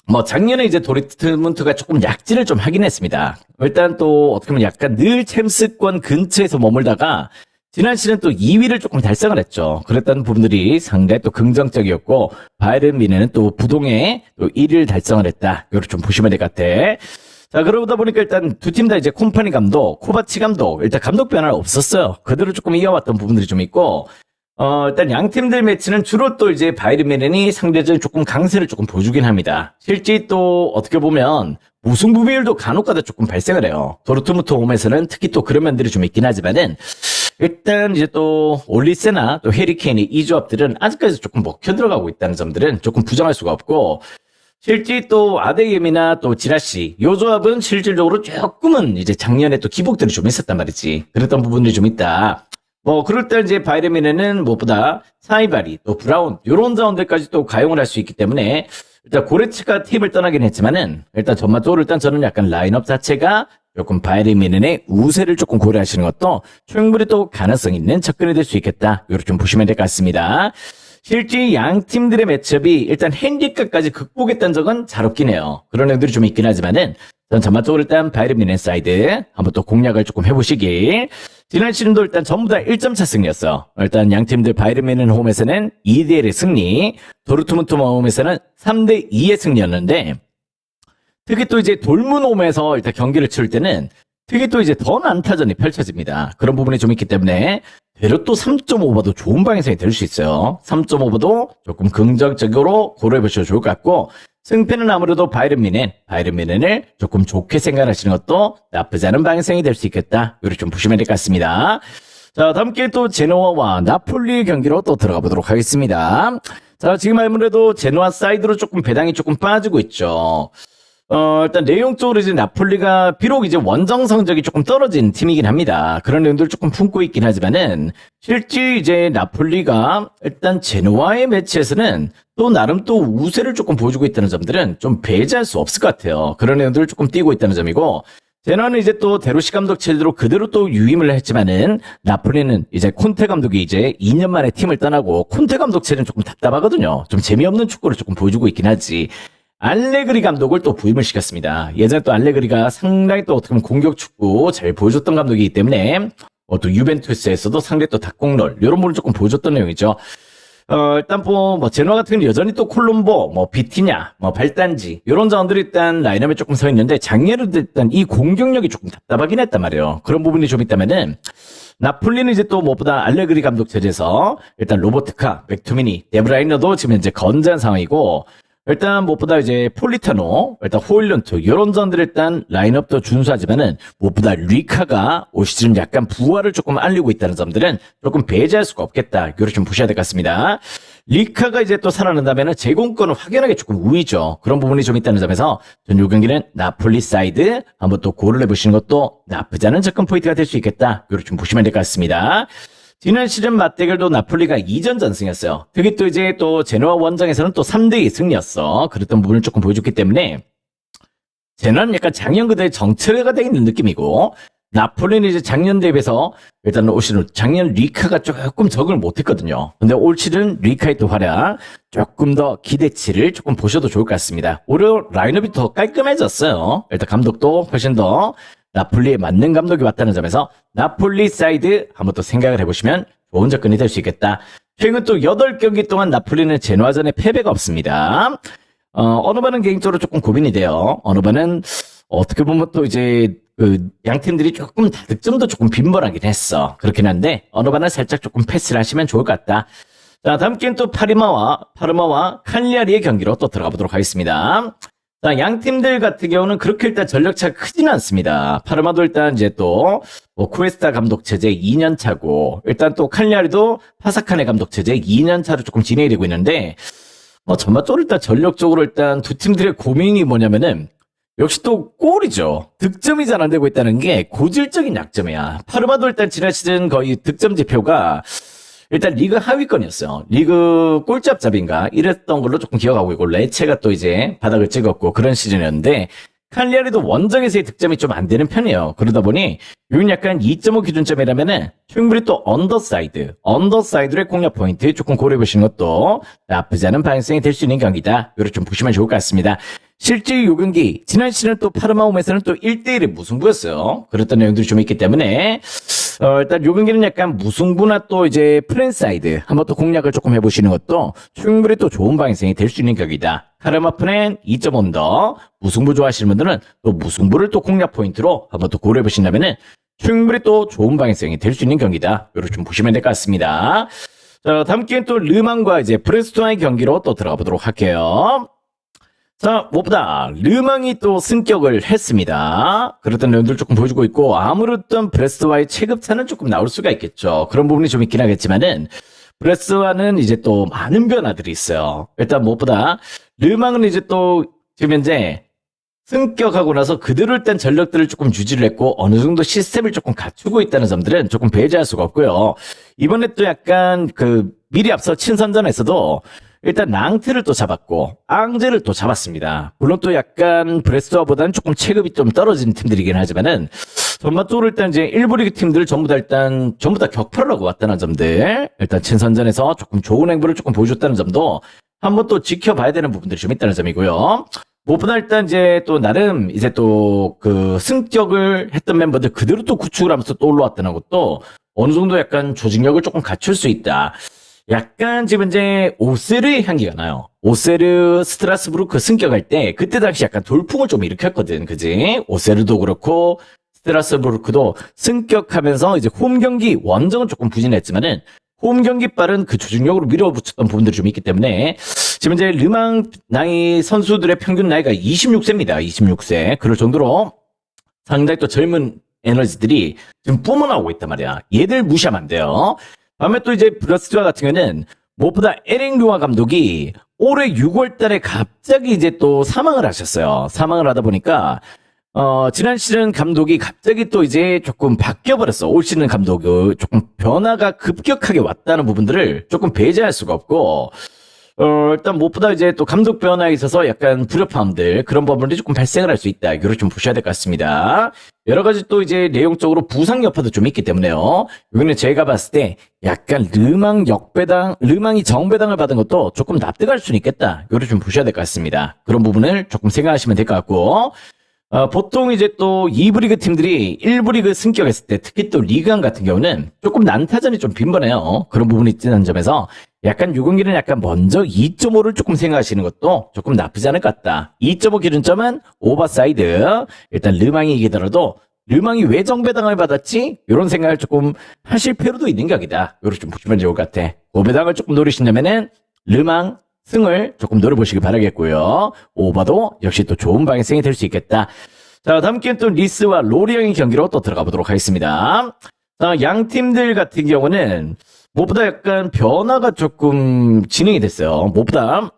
뭐 작년에 이제 도르트문트가 조금 약진을 좀 하긴 했습니다. 일단 또 어떻게 보면 약간 늘 챔스권 근처에서 머물다가 지난 시즌 또 2위를 조금 달성을 했죠. 그랬다는 부분들이 상당히 또 긍정적이었고 바이에른 뮌헨은 또 부동의 또 1위를 달성을 했다. 이걸 좀 보시면 될 것 같아. 자, 그러다 보니까 일단 두 팀 다 이제 콤파니 감독, 코바치 감독, 일단 감독 변화는 없었어요. 그대로 조금 이어왔던 부분들이 좀 있고, 일단 양 팀들 매치는 주로 또 이제 바이에른 뮌헨이 상대적으로 조금 강세를 조금 보여주긴 합니다. 실제 또 어떻게 보면 무승부 비율도 간혹가다 조금 발생을 해요. 도르트문트 홈에서는 특히 또 그런 면들이 좀 있긴 하지만은, 일단 이제 또 올리세나 또 해리케인의 이 조합들은 아직까지 조금 먹혀 들어가고 있다는 점들은 조금 부정할 수가 없고, 실제 또 아데예미나 또 지라시 요 조합은 실질적으로 조금은 이제 작년에 또 기복들이 좀 있었단 말이지. 그랬던 부분들이 좀 있다. 뭐 그럴 때 이제 바이에른 뮌헨은 무엇보다 사이바리 또 브라운 요런 자원들까지 또 가용을 할 수 있기 때문에 일단 고레츠가 팀을 떠나긴 했지만은 일단 전반적으로 일단 저는 약간 라인업 자체가 조금 바이에른 뮌헨의 우세를 조금 고려하시는 것도 충분히 또 가능성 있는 접근이 될 수 있겠다. 요렇게 좀 보시면 될 것 같습니다. 실제 양 팀들의 매첩이 일단 핸디캡까지 극복했다는 적은 잘 없긴 해요. 그런 애들이 좀 있긴 하지만은 전 전반적으로 일단 바이에른 뮌헨 사이드 한번 또 공략을 조금 해보시길. 지난 시즌도 일단 전부 다 1점 차 승리였어. 일단 양 팀들 바이에른 뮌헨 홈에서는 2대1의 승리, 도르트문트 홈에서는 3대2의 승리였는데 특히 또 이제 돌문 홈에서 일단 경기를 치를 때는 특히 또 이제 더 난타전이 펼쳐집니다. 그런 부분이 좀 있기 때문에 되려 또 3.5버도 좋은 방향성이 될 수 있어요. 3.5버도 조금 긍정적으로 고려해보셔도 좋을 것 같고 승패는 아무래도 바이에른 뮌헨을 조금 좋게 생각하시는 것도 나쁘지 않은 방향성이 될 수 있겠다. 이렇게 좀 보시면 될 것 같습니다. 자, 다음 기회 또 제노아와 나폴리 경기로 또 들어가 보도록 하겠습니다. 자, 지금 아무래도 제노아 사이드로 조금 배당이 조금 빠지고 있죠. 일단 내용적으로 이제 나폴리가 비록 이제 원정 성적이 조금 떨어진 팀이긴 합니다. 그런 내용들을 조금 품고 있긴 하지만은 실제 이제 나폴리가 일단 제노아의 매치에서는 또 나름 또 우세를 조금 보여주고 있다는 점들은 좀 배제할 수 없을 것 같아요. 그런 내용들을 조금 띄고 있다는 점이고 제노아는 이제 또 데로시 감독 체제로 그대로 또 유임을 했지만은 나폴리는 이제 콘테 감독이 이제 2년 만에 팀을 떠나고 콘테 감독 체제는 조금 답답하거든요. 좀 재미없는 축구를 조금 보여주고 있긴 하지. 알레그리 감독을 또 부임을 시켰습니다. 예전에 또 알레그리가 상당히 또 어떻게 보면 공격 축구 잘 보여줬던 감독이기 때문에 또 유벤투스에서도 상대 또 닭공롤 이런 부분을 조금 보여줬던 내용이죠. 일단 뭐 제노아 같은 경우는 여전히 또 콜롬보, 뭐 비티냐, 뭐 발단지 이런 자원들이 일단 라인업에 조금 서 있는데 작년에도 일단 이 공격력이 조금 답답하긴 했단 말이에요. 그런 부분이 좀 있다면은 나폴리는 이제 또 무엇보다 알레그리 감독 체제에서 일단 로버트카, 맥투미니, 데브라이너도 지금 현재 건재한 상황이고 일단 무엇보다 이제 폴리타노, 일단 호일런트 이런 전들 일단 라인업도 준수하지만은 무엇보다 리카가 올 시즌 약간 부활을 조금 알리고 있다는 점들은 조금 배제할 수가 없겠다. 이걸 좀 보셔야 될 것 같습니다. 리카가 이제 또 살아난다면은 제공권은 확연하게 조금 우위죠. 그런 부분이 좀 있다는 점에서 전 요 경기는 나폴리 사이드 한번 또 고를 해보시는 것도 나쁘지 않은 접근 포인트가 될 수 있겠다. 이걸 좀 보시면 될 것 같습니다. 지난 시즌 맞대결도 나폴리가 2전 전승이었어요. 특히 또 이제 또 제노아 원정에서는 또 3대2 승리였어. 그랬던 부분을 조금 보여줬기 때문에 제노아는 약간 작년 그대의 정체가 되어 있는 느낌이고 나폴리는 이제 작년 대비해서 일단 올 시즌 작년 리카가 조금 적응을 못했거든요. 근데 올 시즌 리카의 또 활약 조금 더 기대치를 조금 보셔도 좋을 것 같습니다. 올해 라인업이 더 깔끔해졌어요. 일단 감독도 훨씬 더 나폴리에 맞는 감독이 왔다는 점에서 나폴리 사이드 한번 또 생각을 해보시면 좋은 접근이 될 수 있겠다. 최근 또 8경기 동안 나폴리는 제노아전에 패배가 없습니다. 어느 반은 개인적으로 조금 고민이 돼요. 어느 반은 어떻게 보면 또 이제 그 양 팀들이 조금 득점도 조금 빈번하긴 했어. 그렇긴 한데 어느 반은 살짝 조금 패스를 하시면 좋을 것 같다. 자, 다음 게임 또 파르마와 칼리아리의 경기로 또 들어가 보도록 하겠습니다. 자, 양 팀들 같은 경우는 그렇게 일단 전력차가 크지는 않습니다. 파르마도 일단 이제 또, 쿠에스타 감독 체제 2년 차고, 일단 또 칼리아리도 파사카네 감독 체제 2년 차로 조금 진행이 되고 있는데, 전반적으로 일단 전력적으로 일단 두 팀들의 고민이 뭐냐면은, 역시 또 골이죠. 득점이 잘 안 되고 있다는 게 고질적인 약점이야. 파르마도 일단 지난 시즌 거의 득점 지표가 일단 리그 하위권이었어요. 리그 꼴찌합잡인가 이랬던 걸로 조금 기억하고 있고 레체가 또 이제 바닥을 찍었고 그런 시즌이었는데 칼리아리도 원정에서의 득점이 좀 안 되는 편이에요. 그러다 보니 이건 약간 2.5 기준점이라면은 충분히 또 언더사이드의 공략 포인트 조금 고려해 보시는 것도 나쁘지 않은 방향성이 될 수 있는 경기다. 이걸 좀 보시면 좋을 것 같습니다. 실제 요 경기 지난 시즌 또 파르마홈에서는 또 1대1의 무승부였어요. 그랬던 내용들이 좀 있기 때문에 일단 요 경기는 약간 무승부나 또 이제 프랜사이드 한번 또 공략을 조금 해보시는 것도 충분히 또 좋은 방향성이 될 수 있는 경기다. 카르마 프렌 2점 언더 무승부 좋아하시는 분들은 또 무승부를 또 공략 포인트로 한번 또 고려해 보신다면은 충분히 또 좋은 방향성이 될 수 있는 경기다. 이렇게 좀 보시면 될 것 같습니다. 자, 다음 기회는 또 르망과 이제 브레스토와의 경기로 또 들어가 보도록 할게요. 자, 무엇보다 르망이 또 승격을 했습니다. 그랬던 내용들 조금 보여주고 있고 아무래도 브레스트와의 체급차는 조금 나올 수가 있겠죠. 그런 부분이 좀 있긴 하겠지만은 브레스트와는 이제 또 많은 변화들이 있어요. 일단 무엇보다 르망은 이제 또 지금 현재 승격하고 나서 그대로 일단 전력들을 조금 유지를 했고 어느 정도 시스템을 조금 갖추고 있다는 점들은 조금 배제할 수가 없고요. 이번에 또 약간 미리 앞서 친선전에서도 일단 랑트를 또 잡았고 앙제를 또 잡았습니다. 물론 또 약간 브레스트와보다는 조금 체급이 좀 떨어진 팀들이긴 하지만은 전반적으로 일단 이제 일부 리그 팀들 전부 다 격파를 하고 왔다는 점들, 일단 친선전에서 조금 좋은 행보를 조금 보여줬다는 점도 한번 또 지켜봐야 되는 부분들이 좀 있다는 점이고요. 무엇보다 일단 이제 또 나름 이제 또 승격을 했던 멤버들 그대로 또 구축을 하면서 또 올라왔다는 것도 어느 정도 약간 조직력을 조금 갖출 수 있다. 약간 지금 이제 오세르의 향기가 나요. 오세르 스트라스부르크 승격할 때 그때 당시 약간 돌풍을 좀 일으켰거든, 그지? 오세르도 그렇고 스트라스부르크도 승격하면서 이제 홈 경기 원정은 조금 부진했지만은 홈 경기 빠른 그 조직력으로 밀어붙였던 부분들이 좀 있기 때문에 지금 이제 르망 나이 선수들의 평균 나이가 26세입니다. 26세. 그럴 정도로 상당히 또 젊은 에너지들이 지금 뿜어나오고 있단 말이야. 얘들 무시하면 안 돼요. 다음에 또 이제 브라스트와 같은 경우는 무엇보다 에릭 루아 감독이 올해 6월 달에 갑자기 이제 또 사망을 하셨어요. 사망을 하다 보니까 지난 시즌 감독이 갑자기 또 이제 조금 바뀌어버렸어. 올 시즌 감독이 조금 변화가 급격하게 왔다는 부분들을 조금 배제할 수가 없고, 일단 무엇보다 이제 또 감독 변화에 있어서 약간 불협화음들, 그런 부분들이 조금 발생을 할 수 있다. 이거를 좀 보셔야 될 것 같습니다. 여러 가지 또 이제 내용적으로 부상 여파도 좀 있기 때문에요. 이거는 제가 봤을 때 약간 르망이 정배당을 받은 것도 조금 납득할 수는 있겠다. 이거를 좀 보셔야 될 것 같습니다. 그런 부분을 조금 생각하시면 될 것 같고, 보통 이제 또 2부 리그 팀들이 1부 리그 승격했을 때 특히 또 리그왕 같은 경우는 조금 난타전이 좀 빈번해요. 그런 부분이 있다는 점에서 약간 요 경기는 약간 먼저 2.5를 조금 생각하시는 것도 조금 나쁘지 않을 것 같다. 2.5 기준점은 오버사이드. 일단 르망이 이기더라도 르망이 왜 정배당을 받았지? 이런 생각을 조금 하실 필요도 있는 격이다. 이렇게 좀 보시면 좋을 것 같아. 오배당을 조금 노리신다면은 르망 승을 조금 노려보시기 바라겠고요. 오버도 역시 또 좋은 방향성이 될 수 있겠다. 자, 다음 기회는 또 리스와 로리앙의 경기로 또 들어가 보도록 하겠습니다. 자, 양 팀들 같은 경우는 무엇보다 약간 변화가 조금 진행이 됐어요. 무엇보다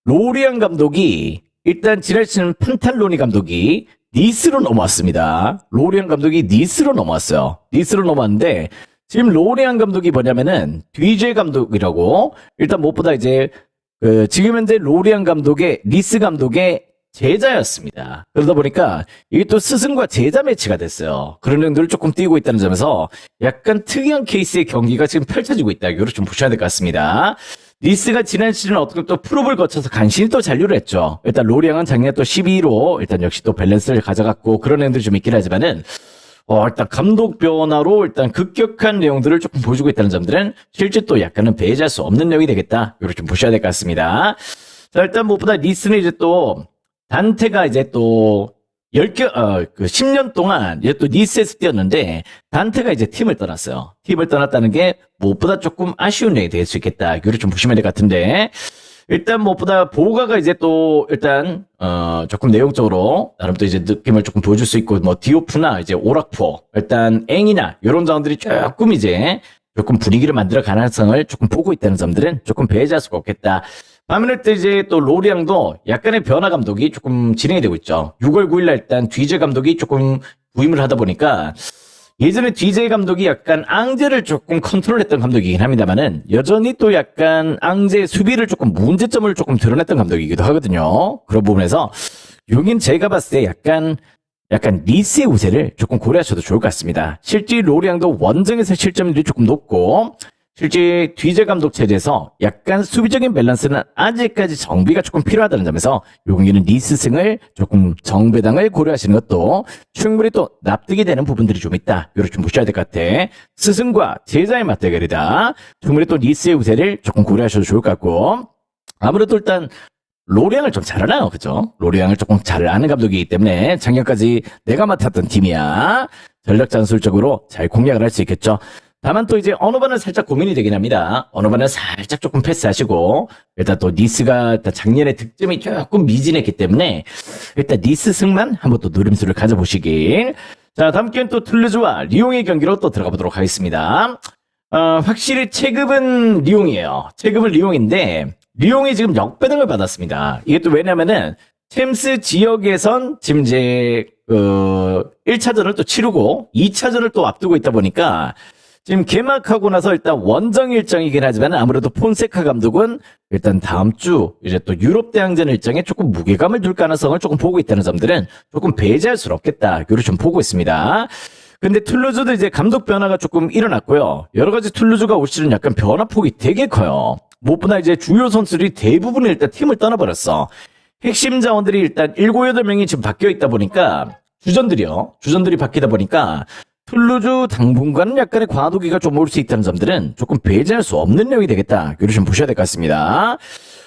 로리앙 감독이 일단 지난 시즌 판탈로니 감독이 니스로 넘어왔습니다. 로리앙 감독이 니스로 넘어왔어요. 니스로 넘어왔는데 지금 로리앙 감독이 뭐냐면은 뒤제 감독이라고, 일단 무엇보다 이제 지금 현재 로리앙 감독의 니스 감독의 제자였습니다. 그러다 보니까 이게 또 스승과 제자 매치가 됐어요. 그런 내용들을 조금 띄고 있다는 점에서 약간 특이한 케이스의 경기가 지금 펼쳐지고 있다. 이거를 좀 보셔야 될 것 같습니다. 니스가 지난 시즌 어떻게 또 프로를 거쳐서 간신히 또 잔류를 했죠. 일단 로리앙은 작년에 또 12위로 일단 역시 또 밸런스를 가져갔고 그런 내용들이 좀 있긴 하지만은 일단 감독 변화로 일단 급격한 내용들을 조금 보여주고 있다는 점들은 실제 또 약간은 배제할 수 없는 내용이 되겠다. 이걸 좀 보셔야 될 것 같습니다. 자, 일단 무엇보다 니스는 이제 또 단테가 이제 또 10년 동안 이제 또 니스에서 뛰었는데 단테가 이제 팀을 떠났어요. 팀을 떠났다는 게 무엇보다 조금 아쉬운 내용이 될 수 있겠다. 이걸 좀 보시면 될 것 같은데, 일단 무엇보다 보가가 이제 또 일단 조금 내용적으로 나름 또 이제 느낌을 조금 보여줄 수 있고, 뭐 디오프나 이제 오락포, 일단 앵이나 이런 자원들이 조금 이제 조금 분위기를 만들어 가능성을 조금 보고 있다는 점들은 조금 배제할 수가 없겠다. 반면에 또 이제 또 로리앙도 약간의 변화 감독이 조금 진행이 되고 있죠. 6월 9일날 일단 뒤제 감독이 조금 부임을 하다 보니까 예전에 DJ 감독이 약간 앙제를 조금 컨트롤했던 감독이긴 합니다만은 여전히 또 약간 앙제 수비를 조금 문제점을 조금 드러냈던 감독이기도 하거든요. 그런 부분에서 여긴 제가 봤을 때 약간 리스의 우세를 조금 고려하셔도 좋을 것 같습니다. 실제 로리앙도 원정에서 실점률이 조금 높고 실제 뒤제 감독 체제에서 약간 수비적인 밸런스는 아직까지 정비가 조금 필요하다는 점에서 요 경기는 리스승을 조금 정배당을 고려하시는 것도 충분히 또 납득이 되는 부분들이 좀 있다. 요렇게 좀 보셔야 될 것 같아. 스승과 제자의 맞대결이다. 충분히 또 리스의 우세를 조금 고려하셔도 좋을 것 같고 아무래도 일단 로리앙을 좀 잘 알아요. 그죠? 로리앙을 조금 잘 아는 감독이기 때문에 작년까지 내가 맡았던 팀이야. 전력 전술적으로 잘 공략을 할 수 있겠죠. 다만 또 이제 어느 반은 살짝 고민이 되긴 합니다. 어느 반은 살짝 조금 패스하시고 일단 또 니스가 일단 작년에 득점이 조금 미진했기 때문에 일단 니스 승만 한번 또 노림수를 가져보시길. 자, 다음 게임 또 툴루즈와 리옹의 경기로 또 들어가 보도록 하겠습니다. 확실히 체급은 리옹이에요. 체급은 리옹인데 리옹이 지금 역배당을 받았습니다. 이게 또 왜냐면은 챔스 지역에선 지금 이제 1차전을 또 치르고 2차전을 또 앞두고 있다 보니까 지금 개막하고 나서 일단 원정 일정이긴 하지만 아무래도 폰세카 감독은 일단 다음 주 이제 또 유럽 대항전 일정에 조금 무게감을 둘 가능성을 조금 보고 있다는 점들은 조금 배제할 수는 없겠다. 이걸 좀 보고 있습니다. 근데 툴루즈도 이제 감독 변화가 조금 일어났고요. 여러 가지 툴루즈가 올 시즌 약간 변화폭이 되게 커요. 무엇보다 이제 주요 선수들이 대부분 일단 팀을 떠나버렸어. 핵심 자원들이 일단 7, 8명이 지금 바뀌어 있다 보니까 주전들이 바뀌다 보니까 툴루즈 당분간은 약간의 과도기가 좀 올 수 있다는 점들은 조금 배제할 수 없는 내용이 되겠다. 이걸 좀 보셔야 될 것 같습니다.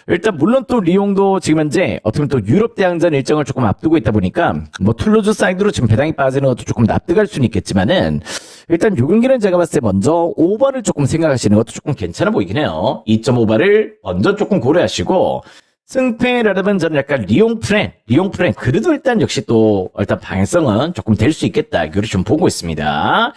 일단 물론 또 리옹도 지금 현재 어떻게 보면 또 유럽 대항전 일정을 조금 앞두고 있다 보니까 뭐 툴루즈 사이드로 지금 배당이 빠지는 것도 조금 납득할 수는 있겠지만은 일단 요 경기는 제가 봤을 때 먼저 오버를 조금 생각하시는 것도 조금 괜찮아 보이긴 해요. 2.5발을 먼저 조금 고려하시고 승패라면 저는 약간 리옹 프렌 그래도 일단 역시 또 일단 방향성은 조금 될 수 있겠다. 이걸 좀 보고 있습니다.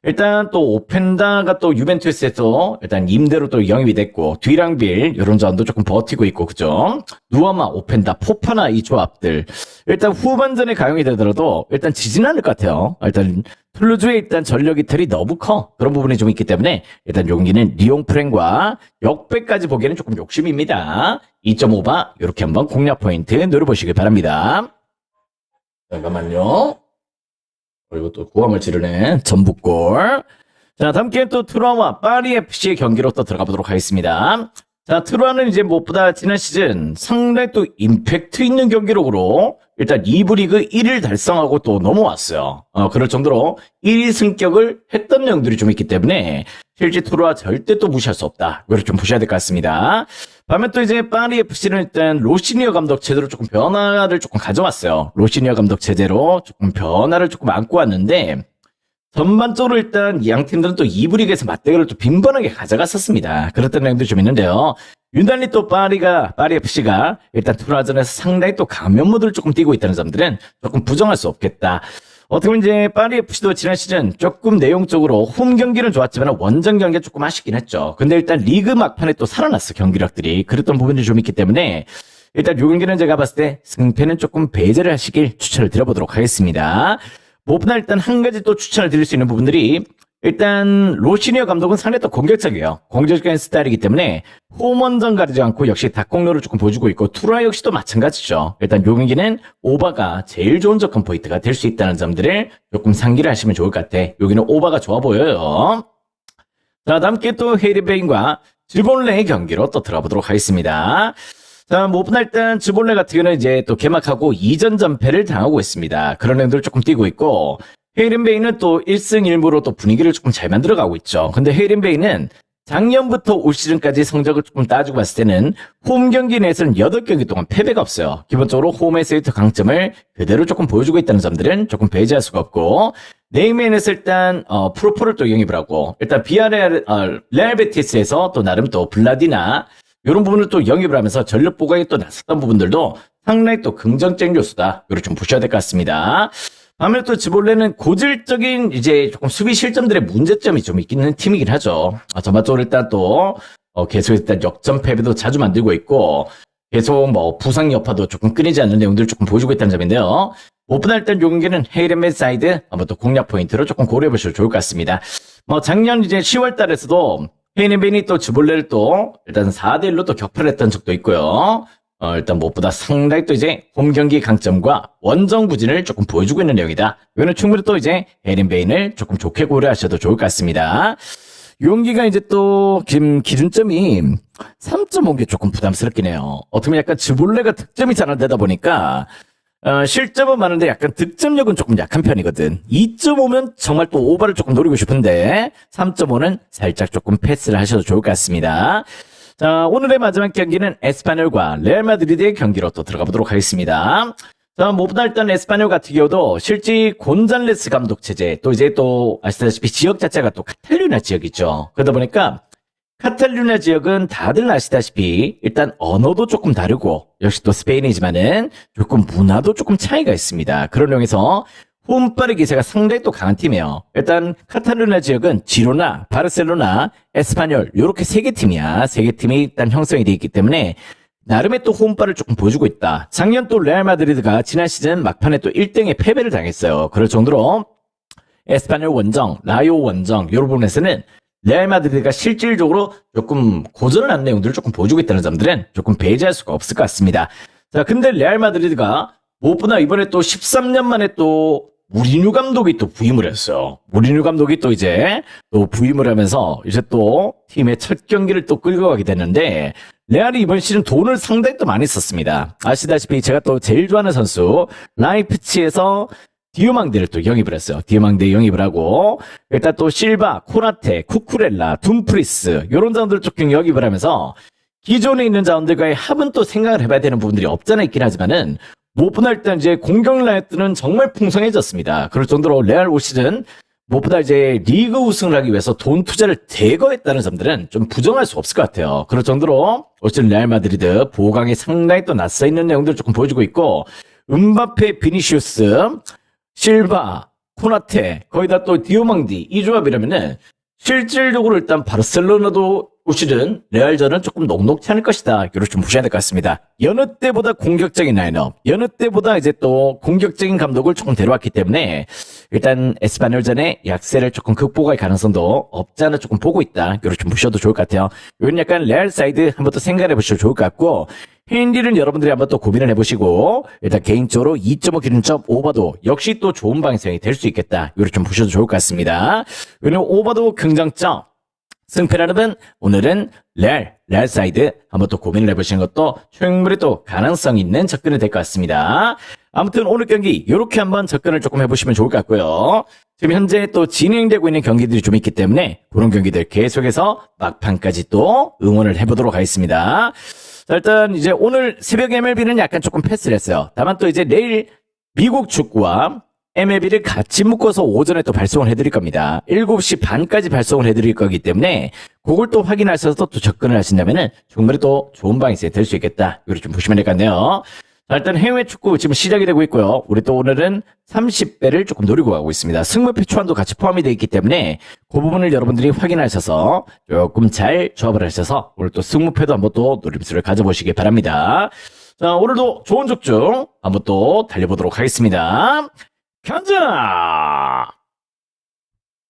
일단 또 오펜다가 또 유벤투스에서 일단 임대로 또 영입이 됐고 뒤랑빌 이런 점도 조금 버티고 있고 그죠? 누아마, 오펜다, 포파나 이 조합들 일단 후반전에 가용이 되더라도 일단 지진 않을 것 같아요. 일단 툴루즈의 일단 전력 이탈이 너무 커 그런 부분이 좀 있기 때문에 일단 용기는 리옹 프렌과 역배까지 보기에는 조금 욕심입니다. 2.5바 이렇게 한번 공략 포인트 노려보시길 바랍니다. 잠깐만요. 그리고 또 구함을 지르는 전북골. 자, 다음 게임 또 트루아와 파리 FC의 경기로 또 들어가 보도록 하겠습니다. 자, 트루아는 이제 무엇보다 지난 시즌 상당히 또 임팩트 있는 경기력으로 일단 2부 리그 1위를 달성하고 또 넘어왔어요. 그럴 정도로 1위 승격을 했던 내용들이 좀 있기 때문에 실제 트루아 절대 또 무시할 수 없다. 이걸 좀 보셔야 될 것 같습니다. 반면 또 이제 파리 FC는 일단 로시니어 감독 체제로 조금 변화를 조금 가져왔어요. 로시니어 감독 체제로 조금 변화를 조금 안고 왔는데 전반적으로 일단 양 팀들은 또 2부 리그에서 맞대결을 또 빈번하게 가져갔었습니다. 그랬던 내용도 좀 있는데요. 유난히 또 파리 FC가 일단 투라전에서 상당히 또 감염 모드를 조금 띄고 있다는 점들은 조금 부정할 수 없겠다. 어떻게 보면 이제 파리 FC도 지난 시즌 조금 내용적으로 홈 경기는 좋았지만 원정 경기가 조금 아쉽긴 했죠. 근데 일단 리그 막판에 또 살아났어 경기력들이. 그랬던 부분이 좀 있기 때문에 일단 요 경기는 제가 봤을 때 승패는 조금 배제를 하시길 추천을 드려보도록 하겠습니다. 무엇보다 일단 한 가지 또 추천을 드릴 수 있는 부분들이 일단 로시니어 감독은 상당히 또 공격적이에요. 공격적인 스타일이기 때문에 홈원전 가리지 않고 역시 닭공로를 조금 보여주고 있고 투라 역시도 마찬가지죠. 일단 요 경기는 오바가 제일 좋은 접근 포인트가 될 수 있다는 점들을 조금 상기를 하시면 좋을 것 같아. 여기는 오바가 좋아 보여요. 자, 다음 게 또 헤리베인과 질본레의 경기로 또 들어보도록 하겠습니다. 자, 무엇보다 일단 즈볼레 같은 경우는 이제 또 개막하고 2전 전패를 당하고 있습니다. 그런 행동을 조금 띄고 있고 헤이른베이는 또 1승 1무로 또 분위기를 조금 잘 만들어가고 있죠. 근데 헤이른베이는 작년부터 올 시즌까지 성적을 조금 따지고 봤을 때는 홈 경기 내에서는 8경기 동안 패배가 없어요. 기본적으로 홈에서의 강점을 그대로 조금 보여주고 있다는 점들은 조금 배제할 수가 없고 네이맨에서 일단 프로포를 또 영입을 하고 일단 레알 베티스에서 또 나름 또 블라디나 이런 부분을 또 영입을 하면서 전력 보강에 또 나섰던 부분들도 상당히 또 긍정적인 요소다. 이걸 좀 보셔야 될 것 같습니다. 아무래도 또 지볼레는 고질적인 이제 조금 수비 실점들의 문제점이 좀 있는 팀이긴 하죠. 전반적으로 일단 또 계속 일단 역전 패배도 자주 만들고 있고 계속 뭐 부상 여파도 조금 끊이지 않는 내용들을 조금 보여주고 있다는 점인데요. 무엇보다 일단 요 경기는 헤이렌맨 사이드 한번 또 공략 포인트로 조금 고려해 보셔도 좋을 것 같습니다. 작년 이제 10월 달에서도 헤이렌맨이 또 지볼레를 또 일단 4대1로 또 격파를 했던 적도 있고요. 일단 무엇보다 상당히 또 이제 홈 경기 강점과 원정 부진을 조금 보여주고 있는 내용이다. 이거는 충분히 또 이제 해린 베인을 조금 좋게 고려하셔도 좋을 것 같습니다. 용기가 이제 또 기준점이 3.5게 조금 부담스럽긴 해요. 어떻게 보면 약간 즈볼레가 득점이 잘 안 되다 보니까 실점은 많은데 약간 득점력은 조금 약한 편이거든. 2.5면 정말 또 오버를 조금 노리고 싶은데 3.5는 살짝 조금 패스를 하셔도 좋을 것 같습니다. 자, 오늘의 마지막 경기는 에스파뇰과 레알 마드리드의 경기로 또 들어가 보도록 하겠습니다. 자, 무엇보다 일단 에스파뇰 같은 경우도 실제 곤잘레스 감독 체제, 또 이제 또 아시다시피 지역 자체가 또 카탈루냐 지역이죠. 그러다 보니까 카탈루냐 지역은 다들 아시다시피 일단 언어도 조금 다르고 역시 또 스페인이지만은 조금 문화도 조금 차이가 있습니다. 그런 내용에서 홈발의 기세가 상당히 또 강한 팀이에요. 일단 카탈루냐 지역은 지로나, 바르셀로나, 에스파뇰 요렇게 세 개 팀이야. 세 개 팀이 일단 형성이 되어 있기 때문에 나름의 또 홈발을 조금 보여주고 있다. 작년 또 레알 마드리드가 지난 시즌 막판에 또 1등의 패배를 당했어요. 그럴 정도로 에스파뇰 원정, 라요 원정 요 부분에서는 레알 마드리드가 실질적으로 조금 고전을 한 내용들을 조금 보여주고 있다는 점들은 조금 배제할 수가 없을 것 같습니다. 자, 근데 레알 마드리드가 무엇보다 이번에 또 13년 만에 또 무리뉴 감독이 또 부임을 했어요. 무리뉴 감독이 또 이제 또 부임을 하면서 이제 또 팀의 첫 경기를 또 끌고 가게 됐는데 레알이 이번 시즌 돈을 상당히 또 많이 썼습니다. 아시다시피 제가 또 제일 좋아하는 선수 라이프치히에서 디오망데를 또 영입을 했어요. 디오망데 영입을 하고 일단 또 실바, 코나테, 쿠쿠렐라, 둠프리스 이런 자원들을 조금 영입을 하면서 기존에 있는 자원들과의 합은 또 생각을 해봐야 되는 부분들이 없잖아 있긴 하지만은 무엇보다 일단 이제 공격 라인들은 정말 풍성해졌습니다. 그럴 정도로 레알 올 시즌 무엇보다 이제 리그 우승을 하기 위해서 돈 투자를 대거했다는 점들은 좀 부정할 수 없을 것 같아요. 그럴 정도로 올 시즌 레알 마드리드 보강이 상당히 또 낯서 있는 내용들을 조금 보여주고 있고 음바페, 비니시우스, 실바, 코나테, 거의 다 또 디오망디 이 조합이라면은 실질적으로 일단 바르셀로나도 올 시즌 레알전은 조금 녹록치 않을 것이다. 이걸 좀 보셔야 될 것 같습니다. 여느 때보다 공격적인 라인업, 여느 때보다 이제 또 공격적인 감독을 조금 데려왔기 때문에 일단 에스파뇰전의 약세를 조금 극복할 가능성도 없지 않아 조금 보고 있다. 이걸 좀 보셔도 좋을 것 같아요. 이건 약간 레알 사이드 한번 또 생각해 보셔도 좋을 것 같고 핸디는 여러분들이 한번 또 고민을 해보시고 일단 개인적으로 2.5 기준점 오버도 역시 또 좋은 방향성이 될 수 있겠다. 이걸 좀 보셔도 좋을 것 같습니다. 왜냐면 오버도 긍정점 승패라는 오늘은 레알 사이드 한번 또 고민을 해보시는 것도 충분히 또 가능성 있는 접근이 될 것 같습니다. 아무튼 오늘 경기 이렇게 한번 접근을 조금 해보시면 좋을 것 같고요. 지금 현재 또 진행되고 있는 경기들이 좀 있기 때문에 그런 경기들 계속해서 막판까지 또 응원을 해보도록 하겠습니다. 자, 일단 이제 오늘 새벽 MLB는 약간 조금 패스를 했어요. 다만 또 이제 내일 미국 축구와 MLB를 같이 묶어서 오전에 또 발송을 해드릴 겁니다. 7시 반까지 발송을 해드릴 거기 때문에 그걸 또 확인하셔서 또 접근을 하신다면은 충분히 또 좋은 방향이 될 수 있겠다. 이걸 좀 보시면 될 것 같네요. 자, 일단 해외 축구 지금 시작이 되고 있고요. 우리 또 오늘은 30배를 조금 노리고 가고 있습니다. 승부패 초안도 같이 포함이 되어 있기 때문에 그 부분을 여러분들이 확인하셔서 조금 잘 조합을 하셔서 오늘 또 승부패도 한번 또 노림수를 가져보시기 바랍니다. 자, 오늘도 좋은 적중 한번 또 달려보도록 하겠습니다. 가자!